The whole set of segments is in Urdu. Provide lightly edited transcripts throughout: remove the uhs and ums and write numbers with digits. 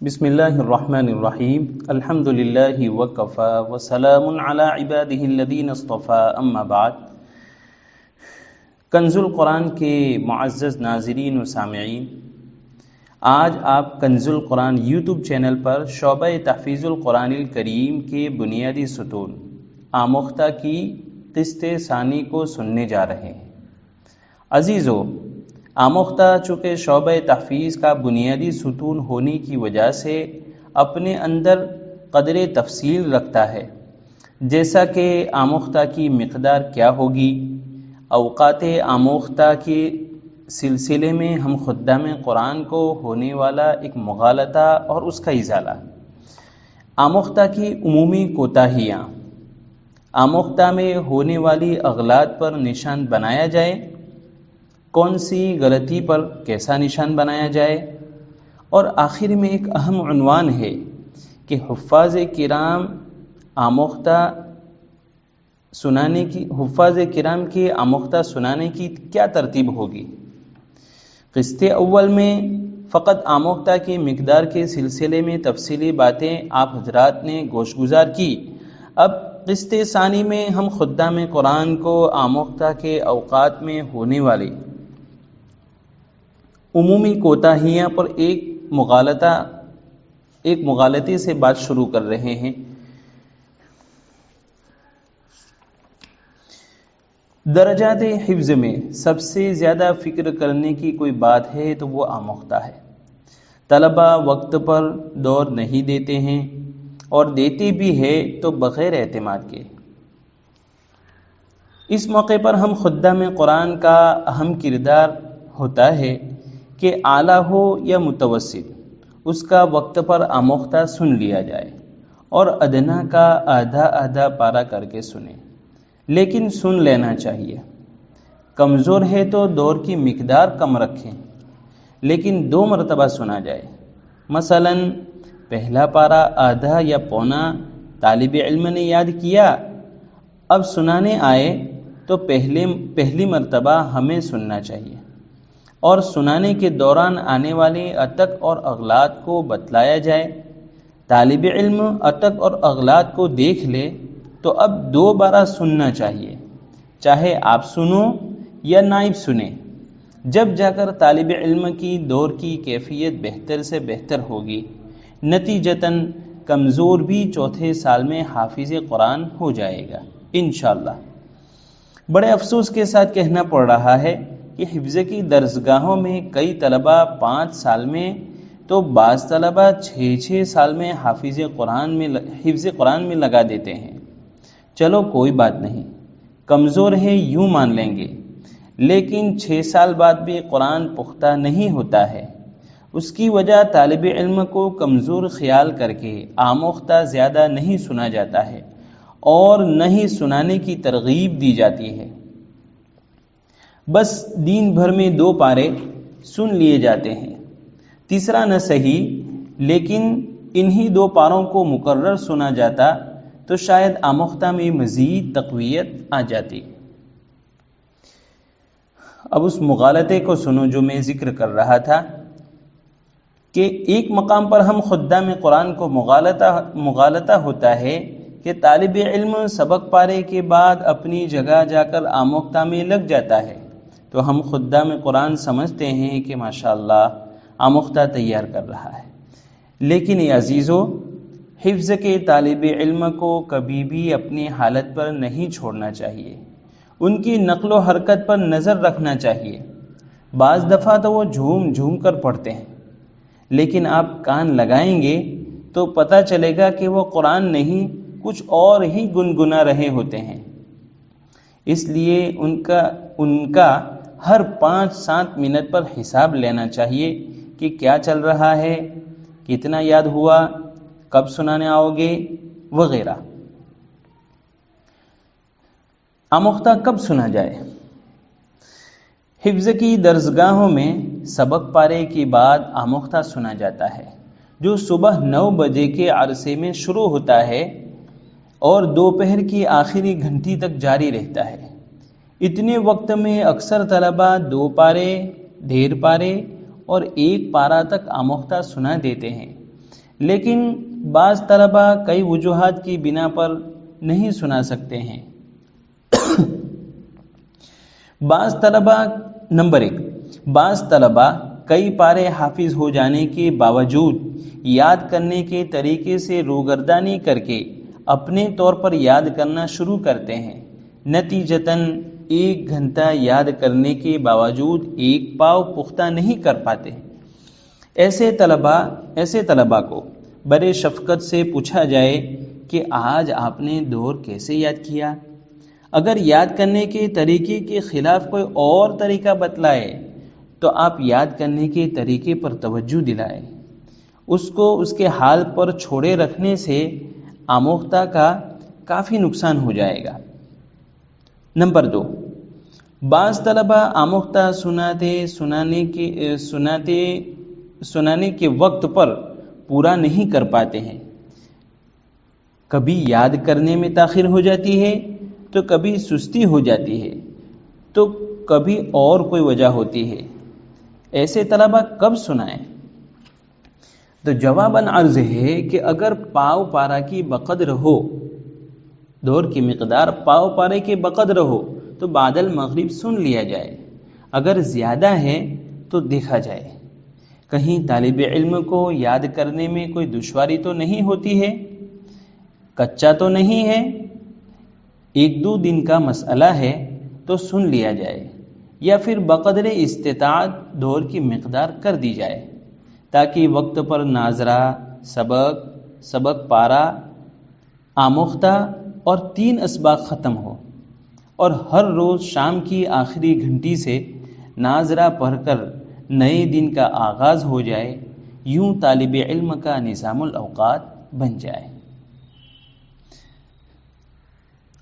بسم اللہ الرحمن الرحیم الحمد للہ وکفی وسلام علی عبادہ الذین اصطفی اما بعد۔ کنز القرآن کے معزز ناظرین و سامعین، آج آپ کنز القرآن یوٹیوب چینل پر شعبہ تحفیظ القرآن الکریم کے بنیادی ستون آموختہ کی قسط ثانی کو سننے جا رہے ہیں۔ عزیزو، آموختہ چونکہ شعبہ تحفیظ کا بنیادی ستون ہونے کی وجہ سے اپنے اندر قدر تفصیل رکھتا ہے، جیسا کہ آموختہ کی مقدار کیا ہوگی، اوقات آموختہ کے سلسلے میں ہم خدام قرآن کو ہونے والا ایک مغالطہ اور اس کا ازالہ، آموختہ کی عمومی کوتاہیاں، آموختہ میں ہونے والی اغلاط پر نشان بنایا جائے، کون سی غلطی پر کیسا نشان بنایا جائے، اور آخر میں ایک اہم عنوان ہے کہ حفاظ کرام کے آموختہ سنانے کی کیا ترتیب ہوگی۔ قسط اول میں فقط آموختہ کی مقدار کے سلسلے میں تفصیلی باتیں آپ حضرات نے گوش گزار کی۔ اب قسط ثانی میں ہم خدام قرآن کو آموختہ کے اوقات میں ہونے والی عمومی کوتاہیاں پر ایک مغالطے سے بات شروع کر رہے ہیں۔ درجات حفظ میں سب سے زیادہ فکر کرنے کی کوئی بات ہے تو وہ آموختہ ہے۔ طلبہ وقت پر دور نہیں دیتے ہیں، اور دیتے بھی ہے تو بغیر اعتماد کے۔ اس موقع پر ہم خدام قرآن کا اہم کردار ہوتا ہے کہ اعلیٰ ہو یا متوسط، اس کا وقت پر آموختہ سن لیا جائے، اور ادنا کا آدھا پارا کر کے سنیں، لیکن سن لینا چاہیے۔ کمزور ہے تو دور کی مقدار کم رکھیں، لیکن 2 مرتبہ سنا جائے۔ مثلا پہلا پارا آدھا یا پونا طالب علم نے یاد کیا، اب سنانے آئے تو پہلی مرتبہ ہمیں سننا چاہیے، اور سنانے کے دوران آنے والے اطق اور اغلاط کو بتلایا جائے۔ طالب علم اطق اور اغلاط کو دیکھ لے تو اب 2 بار سننا چاہیے، چاہے آپ سنو یا نائب سنیں، جب جا کر طالب علم کی دور کی کیفیت بہتر سے بہتر ہوگی، نتیجتاً کمزور بھی چوتھے سال میں حافظ قرآن ہو جائے گا انشاءاللہ۔ بڑے افسوس کے ساتھ کہنا پڑ رہا ہے کہ حفظ کی درسگاہوں میں کئی طلبہ 5 سال میں تو بعض طلبہ 6 سال میں حفظ قرآن میں لگا دیتے ہیں۔ چلو کوئی بات نہیں، کمزور ہے یوں مان لیں گے، لیکن 6 سال بعد بھی قرآن پختہ نہیں ہوتا ہے۔ اس کی وجہ طالب علم کو کمزور خیال کر کے آموختہ زیادہ نہیں سنا جاتا ہے، اور نہ ہی سنانے کی ترغیب دی جاتی ہے۔ بس دن بھر میں 2 پارے سن لیے جاتے ہیں، تیسرا نہ صحیح، لیکن انہی 2 پاروں کو مکرر سنا جاتا تو شاید آموختہ میں مزید تقویت آ جاتی۔ اب اس مغالطے کو سنو جو میں ذکر کر رہا تھا کہ ایک مقام پر ہم خدام قرآن کو مغالطہ ہوتا ہے کہ طالب علم سبق پارے کے بعد اپنی جگہ جا کر آموختہ میں لگ جاتا ہے، تو ہم خدام قرآن سمجھتے ہیں کہ ماشاءاللہ آموختہ تیار کر رہا ہے۔ لیکن اے عزیزو، حفظ کے طالب علم کو کبھی بھی اپنی حالت پر نہیں چھوڑنا چاہیے، ان کی نقل و حرکت پر نظر رکھنا چاہیے۔ بعض دفعہ تو وہ جھوم کر پڑھتے ہیں، لیکن آپ کان لگائیں گے تو پتہ چلے گا کہ وہ قرآن نہیں کچھ اور ہی گنگنا رہے ہوتے ہیں۔ اس لیے ان کا ہر 5-7 منٹ پر حساب لینا چاہیے کہ کیا چل رہا ہے، کتنا یاد ہوا، کب سنانے آؤ گے وغیرہ۔ آموختہ کب سنا جائے؟ حفظ کی درسگاہوں میں سبق پارے کے بعد آموختہ سنا جاتا ہے، جو صبح 9 بجے کے عرصے میں شروع ہوتا ہے اور دوپہر کی آخری گھنٹی تک جاری رہتا ہے۔ اتنے وقت میں اکثر طلبہ 2 پارے، 1.5 پارے اور ایک پارہ تک آموختہ سنا دیتے ہیں، لیکن بعض طلبہ کئی وجوہات کی بنا پر نہیں سنا سکتے ہیں۔ بعض طلبہ کئی پارے حافظ ہو جانے کے باوجود یاد کرنے کے طریقے سے روگردانی کر کے اپنے طور پر یاد کرنا شروع کرتے ہیں، نتیجتاً 1 گھنٹہ یاد کرنے کے باوجود ایک پاؤ پختہ نہیں کر پاتے۔ ایسے طلبہ کو بڑے شفقت سے پوچھا جائے کہ آج آپ نے دور کیسے یاد کیا؟ اگر یاد کرنے کے طریقے کے خلاف کوئی اور طریقہ بتلائے تو آپ یاد کرنے کے طریقے پر توجہ دلائیں۔ اس کو اس کے حال پر چھوڑے رکھنے سے آموختہ کا کافی نقصان ہو جائے گا۔ نمبر 2، بعض طلبہ آموختہ سنانے کے وقت پر پورا نہیں کر پاتے ہیں۔ کبھی یاد کرنے میں تاخیر ہو جاتی ہے تو کبھی سستی ہو جاتی ہے تو کبھی اور کوئی وجہ ہوتی ہے۔ ایسے طلبہ کب سنائیں؟ تو جواباً عرض ہے کہ اگر پاؤ پارہ کی بقدر ہو، دور کی مقدار پاؤ پارے کے بقدر ہو تو بعد المغرب سن لیا جائے۔ اگر زیادہ ہے تو دیکھا جائے کہیں طالب علم کو یاد کرنے میں کوئی دشواری تو نہیں ہوتی ہے، کچا تو نہیں ہے، 1-2 دن کا مسئلہ ہے تو سن لیا جائے، یا پھر بقدر استطاعت دور کی مقدار کر دی جائے تاکہ وقت پر ناظرہ، سبق پارہ، آموختہ اور 3 اسباق ختم ہو، اور ہر روز شام کی آخری گھنٹی سے ناظرہ پڑھ کر نئے دن کا آغاز ہو جائے، یوں طالب علم کا نظام الاوقات بن جائے۔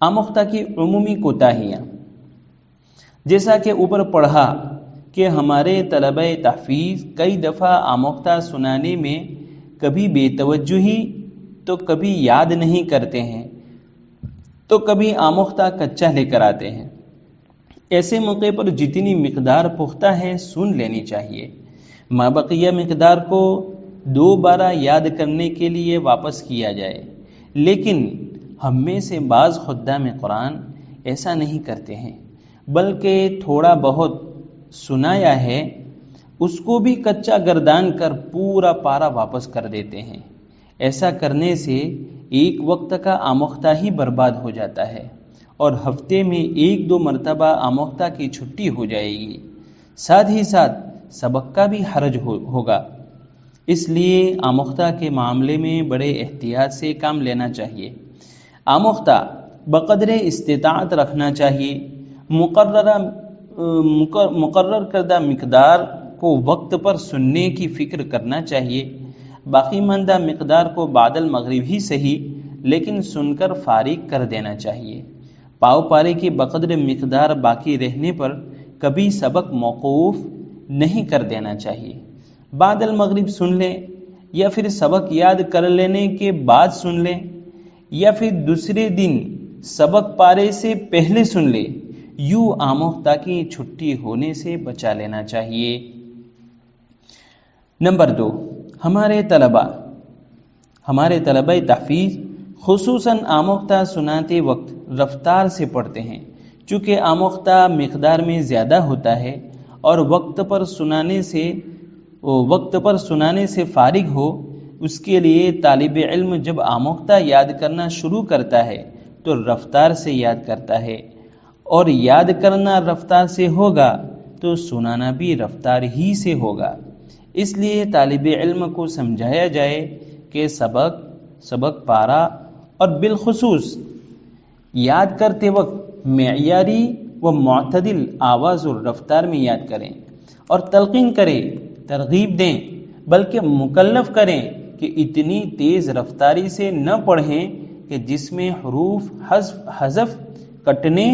آموختہ کی عمومی کوتاہیاں، جیسا کہ اوپر پڑھا کہ ہمارے طلبہ تحفیظ کئی دفعہ آموختہ سنانے میں کبھی بے توجہی تو کبھی یاد نہیں کرتے ہیں تو کبھی آموختہ کچا لے کر آتے ہیں۔ ایسے موقع پر جتنی مقدار پختہ ہے سن لینی چاہیے، مابقیہ مقدار کو دوبارہ یاد کرنے کے لیے واپس کیا جائے، لیکن ہم میں سے بعض خدام قرآن ایسا نہیں کرتے ہیں، بلکہ تھوڑا بہت سنایا ہے اس کو بھی کچا گردان کر پورا پارا واپس کر دیتے ہیں۔ ایسا کرنے سے ایک وقت کا آموختہ ہی برباد ہو جاتا ہے اور ہفتے میں 1-2 مرتبہ آموختہ کی چھٹی ہو جائے گی، ساتھ ہی ساتھ سبق کا بھی حرج ہوگا۔ اس لیے آموختہ کے معاملے میں بڑے احتیاط سے کام لینا چاہیے۔ آموختہ بقدر استطاعت رکھنا چاہیے، مقرر کردہ مقدار کو وقت پر سننے کی فکر کرنا چاہیے، باقی ماندہ مقدار کو بعد المغرب ہی صحیح لیکن سن کر فارغ کر دینا چاہیے۔ پاؤ پارے کی بقدر مقدار باقی رہنے پر کبھی سبق موقوف نہیں کر دینا چاہیے۔ بعد المغرب سن لیں، یا پھر سبق یاد کر لینے کے بعد سن لیں، یا پھر دوسرے دن سبق پارے سے پہلے سن لیں، یوں آموختہ کی چھٹی ہونے سے بچا لینا چاہیے۔ نمبر 2، ہمارے طلبہ تحفیظ خصوصاً آموختہ سناتے وقت رفتار سے پڑھتے ہیں، چونکہ آموختہ مقدار میں زیادہ ہوتا ہے اور وقت پر سنانے سے فارغ ہو، اس کے لیے طالب علم جب آموختہ یاد کرنا شروع کرتا ہے تو رفتار سے یاد کرتا ہے، اور یاد کرنا رفتار سے ہوگا تو سنانا بھی رفتار ہی سے ہوگا۔ اس لیے طالب علم کو سمجھایا جائے کہ سبق پارہ اور بالخصوص یاد کرتے وقت معیاری و معتدل آواز اور رفتار میں یاد کریں، اور تلقین کریں، ترغیب دیں، بلکہ مکلف کریں کہ اتنی تیز رفتاری سے نہ پڑھیں کہ جس میں حروف حذف کٹنے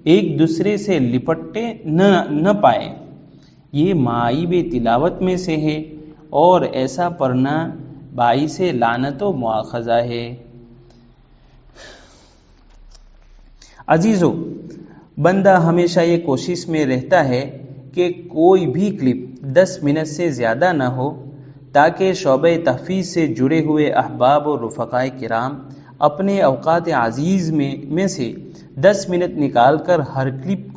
ایک دوسرے سے لپٹے نہ پائیں۔ یہ معائب تلاوت میں سے ہے اور ایسا پڑھنا باعث لعنت و مواخذہ ہے۔ عزیزو، بندہ ہمیشہ یہ کوشش میں رہتا ہے کہ کوئی بھی کلپ 10 منٹ سے زیادہ نہ ہو، تاکہ شعبہ تحفیظ سے جڑے ہوئے احباب اور رفقائے کرام اپنے اوقات عزیز میں سے 10 منٹ نکال کر ہر کلپ